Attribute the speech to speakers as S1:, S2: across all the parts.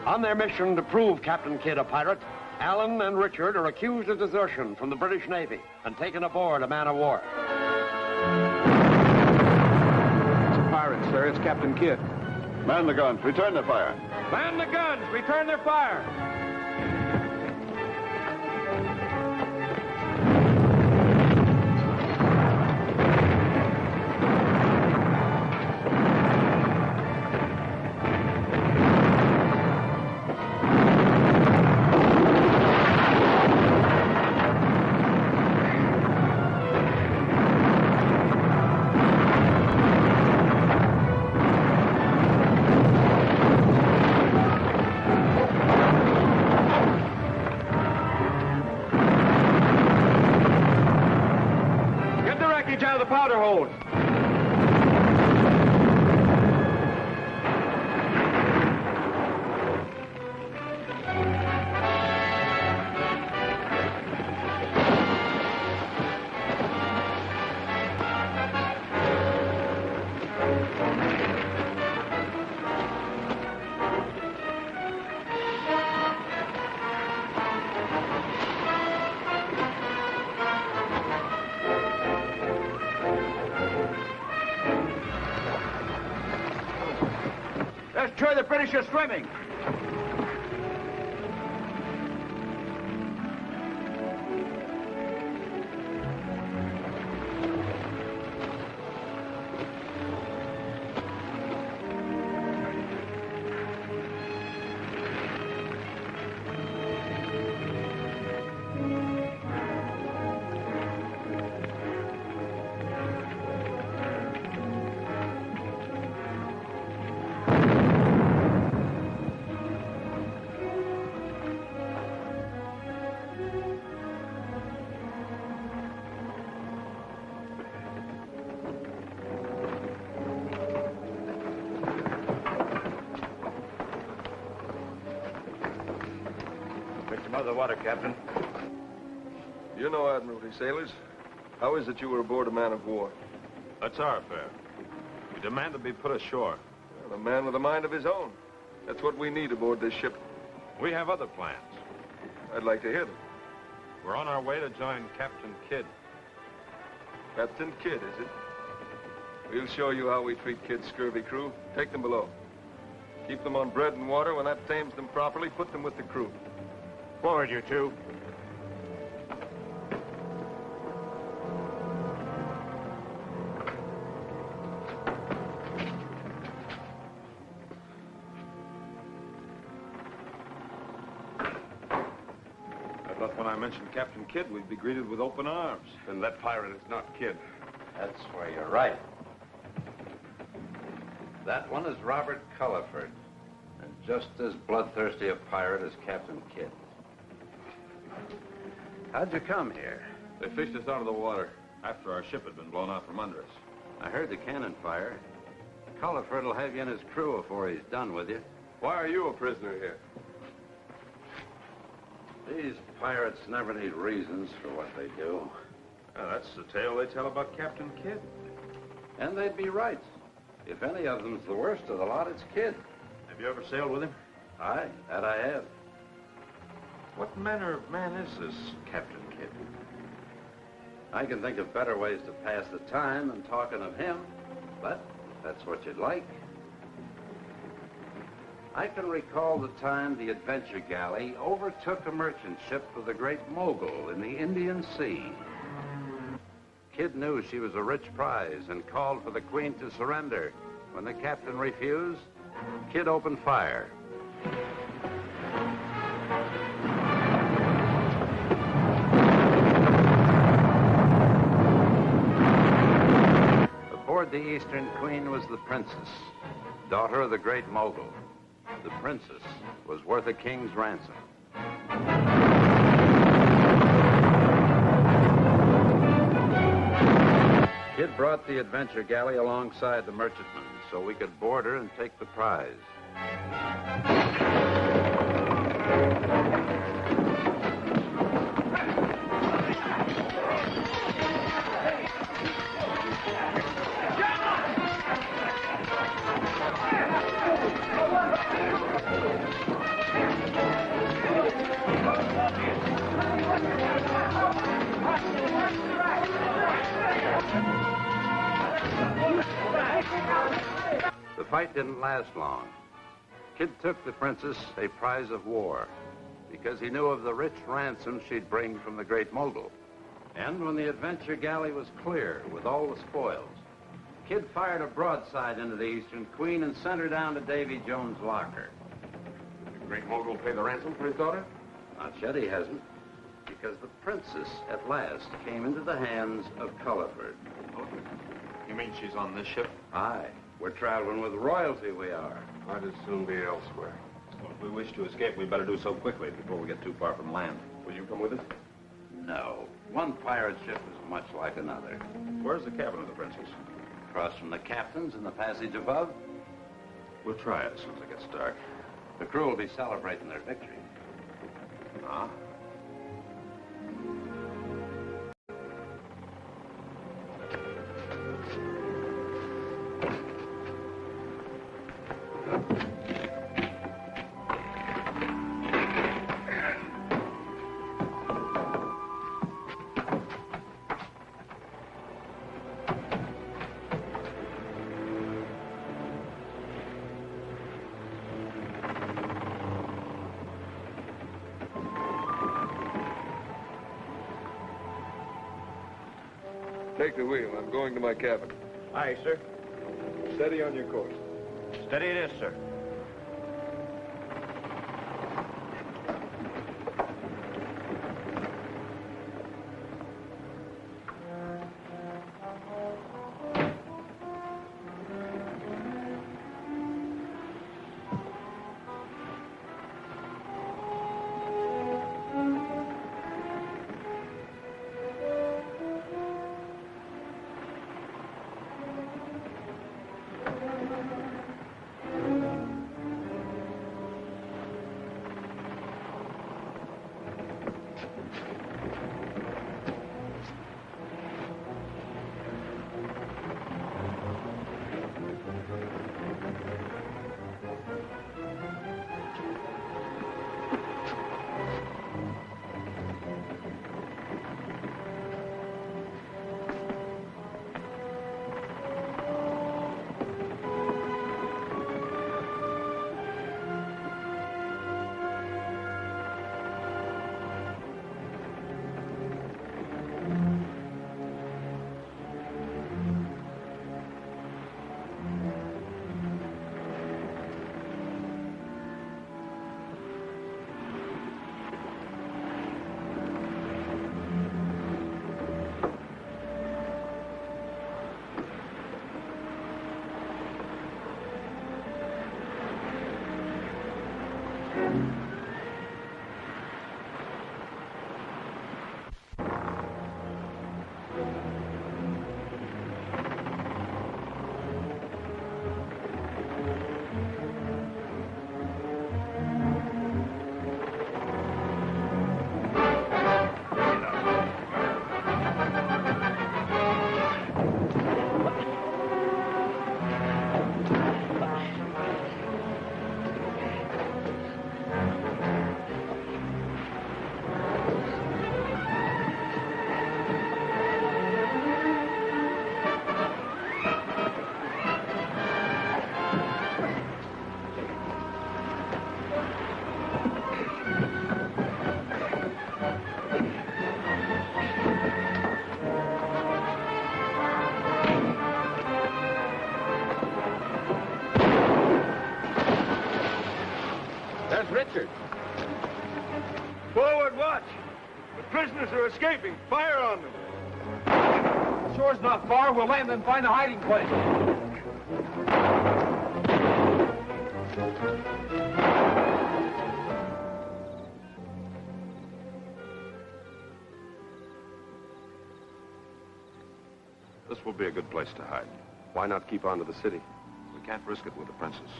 S1: On their mission to prove Captain Kidd a pirate, Alan and Richard are accused of desertion from the British Navy and taken aboard a man-of-war.
S2: It's a pirate, sir. It's Captain Kidd.
S3: Man the guns. Return their fire.
S2: Man the guns! Return their fire! Out of the powder hold. Let's try the British are swimming.
S1: Mother water, Captain.
S4: You know Admiralty sailors. How is it you were aboard a man-of-war?
S5: That's our affair. We demand to be put ashore.
S4: Well, a man with a mind of his own. That's what we need aboard this ship.
S5: We have other plans.
S4: I'd like to hear them.
S5: We're on our way to join Captain Kidd.
S4: Captain Kidd, is it? We'll show you how we treat Kidd's scurvy crew. Take them below. Keep them on bread and water. When that tames them properly, put them with the crew.
S1: Forward, you two.
S5: I thought when I mentioned Captain Kidd, we'd be greeted with open arms.
S1: Then that pirate is not Kidd. That's where you're right. That one is Robert Culliford, and just as bloodthirsty a pirate as Captain Kidd. How'd you come here?
S5: They fished us out of the water after our ship had been blown out from under us.
S1: I heard the cannon fire. Culliford will have you in his crew before he's done with you.
S4: Why are you a prisoner here?
S1: These pirates never need reasons for what they do.
S5: Now, that's the tale they tell about Captain Kidd.
S1: And they'd be right. If any of them's the worst of the lot, it's Kidd.
S5: Have you ever sailed with him?
S1: Aye, that I have.
S5: What manner of man is this Captain Kidd?
S1: I can think of better ways to pass the time than talking of him, but if that's what you'd like. I can recall the time the Adventure Galley overtook a merchant ship of the Great Mogul in the Indian Sea. Kidd knew she was a rich prize and called for the Queen to surrender. When the captain refused, Kidd opened fire. Aboard the Eastern Queen was the princess, daughter of the Great Mogul. The princess was worth a king's ransom. brought the adventure galley alongside the merchantman so we could board her and take the prize. The fight didn't last long. Kid took the princess a prize of war because he knew of the rich ransom she'd bring from the Great Mogul. And when the adventure galley was clear with all the spoils, Kid fired a broadside into the Eastern Queen and sent her down to Davy Jones' locker.
S5: Did the Great Mogul pay the ransom for his daughter?
S1: Not yet, he hasn't, because the princess at last came into the hands of Colorized.
S5: Oh, you mean she's on this ship?
S1: Aye, we're traveling with royalty, we are.
S3: I'd as soon be elsewhere.
S5: Well, if we wish to escape, we'd better do so quickly before we get too far from land. Will you come with us?
S1: No, one pirate ship is much like another.
S5: Where's the cabin of the princess?
S1: Across from the captain's in the passage above.
S5: We'll try it as soon as it gets dark.
S1: The crew will be celebrating their victory.
S5: Ah?
S4: Take the wheel. I'm going to my cabin.
S2: Aye, sir.
S4: Steady on your course.
S2: Steady it is, sir. Richard.
S4: Forward, watch. The prisoners are escaping. Fire on them.
S2: The shore's not far. We'll land and find a hiding place.
S5: This will be a good place to hide.
S3: Why not keep on to the city?
S5: We can't risk it with the princess.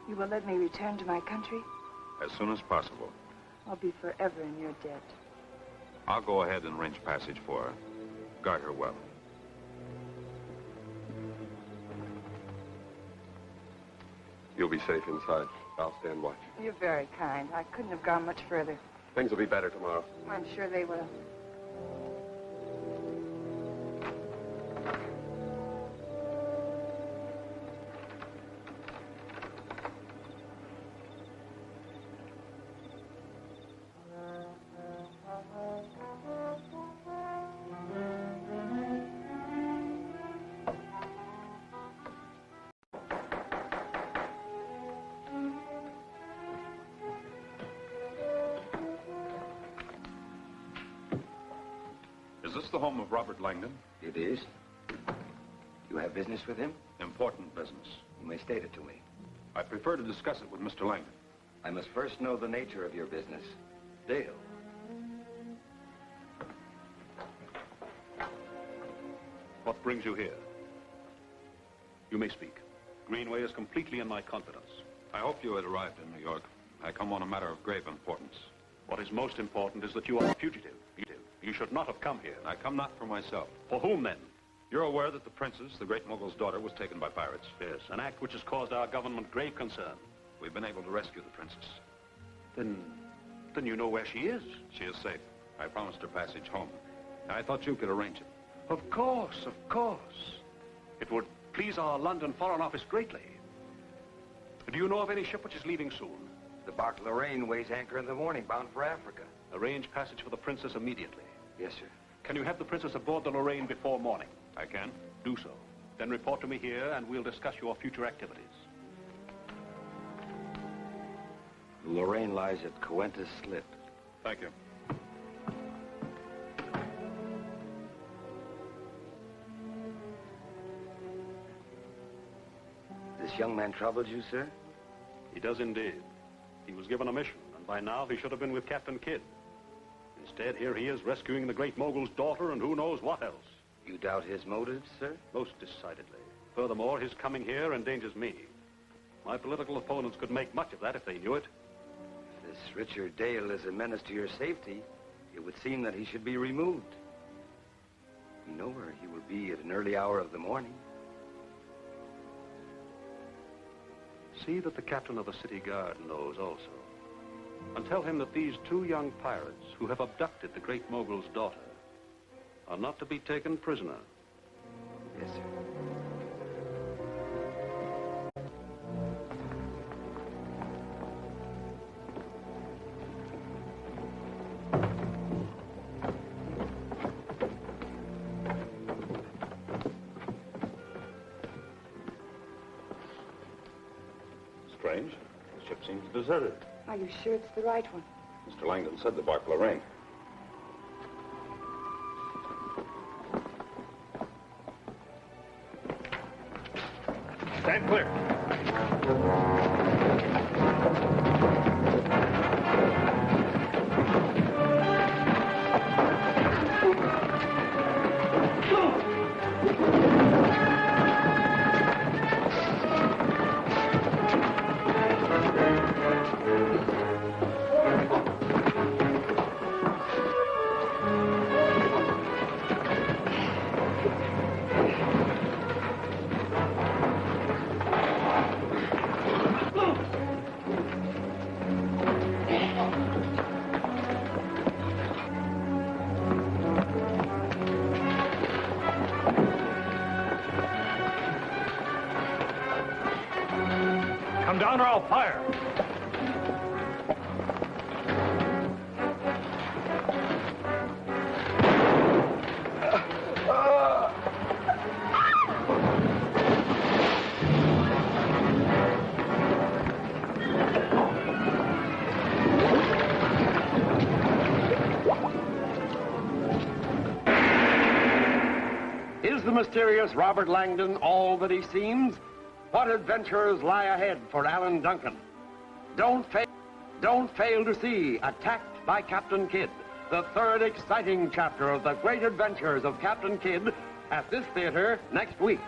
S6: You will let me return to my country?
S5: As soon as possible.
S6: I'll be forever in your debt.
S5: I'll go ahead and arrange passage for her. Guard her well.
S3: You'll be safe inside. I'll stand watch.
S6: You're very kind. I couldn't have gone much further.
S3: Things will be better tomorrow.
S6: I'm sure they will.
S5: Is this the home of Robert Langdon?
S7: It is. You have business with him?
S5: Important business.
S7: You may state it to me.
S5: I prefer to discuss it with Mr. Langdon.
S7: I must first know the nature of your business. Dale.
S8: What brings you here? You may speak. Greenway is completely in my confidence.
S5: I hope you had arrived in New York. I come on a matter of grave importance.
S8: What is most important is that you are a fugitive. You should not have come here.
S5: I come not for myself.
S8: For whom, then?
S5: You're aware that the princess, the great Mogul's daughter, was taken by pirates.
S8: Yes, an act which has caused our government grave concern.
S5: We've been able to rescue the princess.
S8: Then you know where she is.
S5: She is safe. I promised her passage home. I thought you could arrange it.
S8: Of course, of course. It would please our London Foreign Office greatly. Do you know of any ship which is leaving soon?
S7: The bark Lorraine weighs anchor in the morning, bound for Africa.
S8: Arrange passage for the princess immediately.
S7: Yes, sir.
S8: Can you have the princess aboard the Lorraine before morning?
S5: I can.
S8: Do so. Then report to me here, and we'll discuss your future activities.
S7: The Lorraine lies at Coentus Slip.
S5: Thank you.
S7: This young man troubled you, sir?
S8: He does indeed. He was given a mission, and by now he should have been with Captain Kidd. Instead, here he is rescuing the great Mogul's daughter and who knows what else.
S7: You doubt his motives, sir?
S8: Most decidedly. Furthermore, his coming here endangers me. My political opponents could make much of that if they knew it.
S7: If this Richard Dale is a menace to your safety, it would seem that he should be removed. You know where he will be at an early hour of the morning.
S8: See that the captain of the city guard knows also. And tell him that these two young pirates who have abducted the great Mogul's daughter are not to be taken prisoner.
S7: Yes, sir.
S5: Strange. The ship seems deserted.
S6: Are you sure it's the right one?
S5: Mr. Langdon said the bark Lorraine.
S8: Stand clear. Come down or I'll fire.
S9: Is the mysterious Robert Langdon all that he seems? What adventures lie ahead for Alan Duncan? Don't fail to see Attacked by Captain Kidd, the third exciting chapter of the great adventures of Captain Kidd at this theater next week.